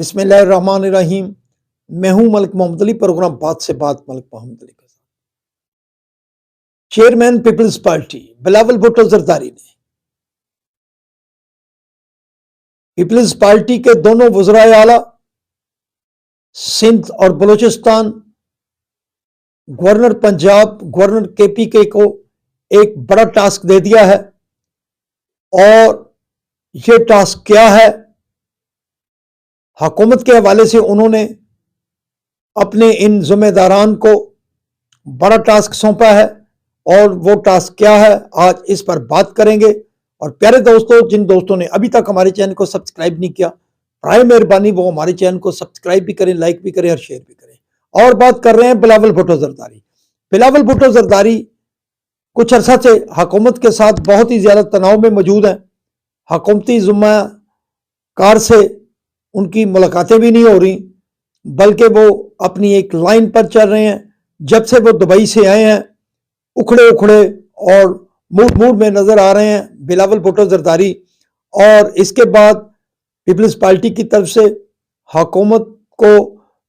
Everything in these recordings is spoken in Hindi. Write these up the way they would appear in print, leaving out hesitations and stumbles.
बिस्मिल्लाहिर्रहमानिर्रहीम। मैं हूं मलिक मोहम्मद अली। प्रोग्राम बात से बात मलिक मोहम्मद अली के साथ। चेयरमैन पीपल्स पार्टी बिलावल भुट्टो जरदारी ने पीपल्स पार्टी के दोनों वज़राए आला सिंध और Balochistan, governor Punjab, governor KPK को एक बड़ा टास्क दे दिया है। और यह टास्क क्या है? हुकूमत के हवाले से उन्होंने अपने इन जिम्मेदारान को बड़ा टास्क सौंपा है। और वो टास्क क्या है, आज इस पर बात करेंगे। और प्यारे दोस्तों, जिन दोस्तों ने अभी तक हमारे चैनल को सब्सक्राइब नहीं किया, प्राय मेहरबानी वो हमारे चैनल को सब्सक्राइब भी करें, लाइक भी करें और शेयर भी करें। और बात कर रहे हैं बिलावल भुट्टो जरदारी। बिलावल भुट्टो जरदारी कुछ अरसा से हुकूमत के साथ बहुत ही ज्यादा तनाव में मौजूद हैं। हुकूमती ज़िम्मेदार से उनकी मुलाकातें भी नहीं हो रही, बल्कि वो अपनी एक लाइन पर चल रहे हैं। जब से वो दुबई से आए हैं, उखड़े उखड़े और मूड में नजर आ रहे हैं बिलावल भुट्टो जरदारी। और इसके बाद पीपल्स पार्टी की तरफ से हुकूमत को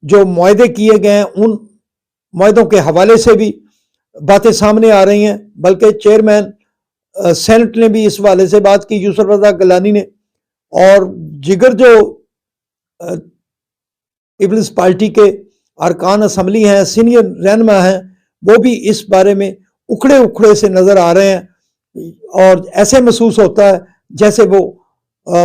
जो मुआहदे किए गए हैं, उन मुआहदों के हवाले से भी बातें सामने आ रही हैं। बल्कि चेयरमैन सेनेट ने भी इस हवाले से बात की, यूसुफ रज़ा गिलानी ने। और जिगर जो पीपल्स पार्टी के अरकान असम्बली हैं, सीनियर रहनुमा हैं, वो भी इस बारे में उखड़े उखड़े से नजर आ रहे हैं। और ऐसे महसूस होता है जैसे वो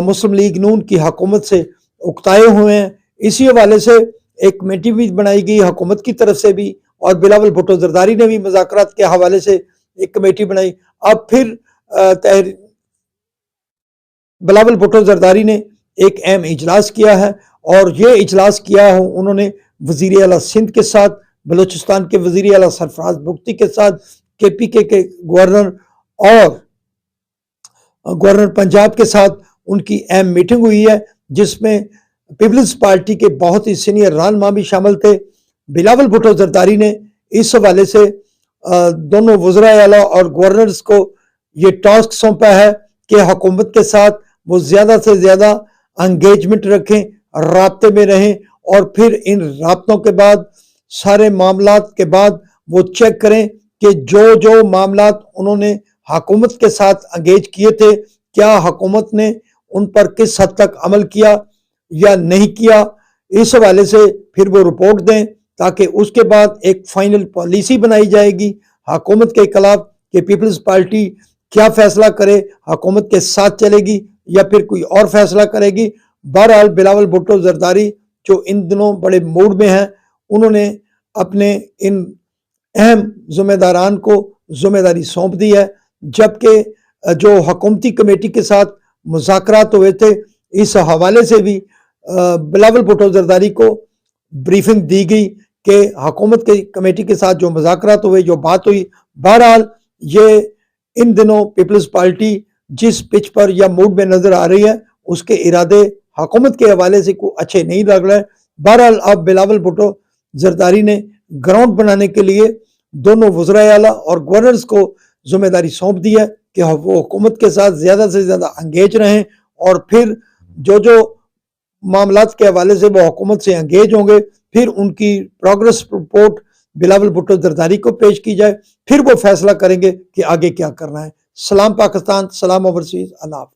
मुस्लिम लीग नून की हुकूमत से उकताए हुए हैं। इसी हवाले से एक कमेटी भी बनाई गई हुकूमत की तरफ से भी, और बिलावल भुट्टो जरदारी ने भी मुज़ाकरात के हवाले से एक कमेटी बनाई। अब फिर बिलावल भुट्टो जरदारी ने एक अहम इजलास किया है। और ये इजलास किया है उन्होंने वज़ीर आला सिंध के साथ, बलूचिस्तान के वज़ीर आला सरफराज बुख्ती के साथ, KPK के गवर्नर और गवर्नर पंजाब के साथ उनकी अहम मीटिंग हुई है, जिसमें पीपल्स पार्टी के बहुत ही सीनियर रहनुमा भी शामिल थे। बिलावल भुट्टो जरदारी ने इस हवाले से दोनों वज़राए आला और गवर्नर्स को ये टास्क सौंपा है कि हुकूमत के साथ वो ज़्यादा से ज़्यादा एंगेजमेंट रखें, राब्ते में रहें। और फिर इन राब्तों के बाद, सारे मामलात के बाद वो चेक करें कि जो जो मामलात उन्होंने हुकूमत के साथ एंगेज किए थे, क्या हुकूमत ने उन पर किस हद तक अमल किया या नहीं किया। इस हवाले से फिर वो रिपोर्ट दें, ताकि उसके बाद एक फाइनल पॉलिसी बनाई जाएगी हुकूमत के खिलाफ कि पीपल्स पार्टी क्या फैसला करे, हुकूमत के साथ चलेगी या फिर कोई और फैसला करेगी। बहरहाल बिलावल भुट्टो जरदारी जो इन दिनों बड़े मूड में हैं, उन्होंने अपने इन अहम जिम्मेदारान को जिम्मेदारी सौंप दी है। जबकि जो हुकूमती कमेटी के साथ मुज़ाकरात हुए थे, इस हवाले से भी बिलावल भुट्टो जरदारी को ब्रीफिंग दी गई कि हुकूमत की कमेटी के साथ जो मुज़ाकरात हुए, जो बात हुई। बहरहाल ये इन दिनों पीपल्स पार्टी जिस पिच पर या मूड में नजर आ रही है, उसके इरादे हुकूमत के हवाले से कोई अच्छे नहीं लग रहे। बहरहाल अब बिलावल भुट्टो जरदारी ने ग्राउंड बनाने के लिए दोनों वज़राए आला और गवर्नर्स को जिम्मेदारी सौंप दी है कि वो हुकूमत के साथ ज़्यादा से ज़्यादा एंगेज रहें। और फिर जो जो मामलात के हवाले से वो हुकूमत से एंगेज होंगे, फिर उनकी प्रोग्रेस रिपोर्ट बिलावल भुट्टो जरदारी को पेश की जाए। फिर वो फैसला करेंगे कि आगे क्या करना है। सलाम पाकिस्तान, सलाम ओवरसीज, अल्लाह हाफ़िज़।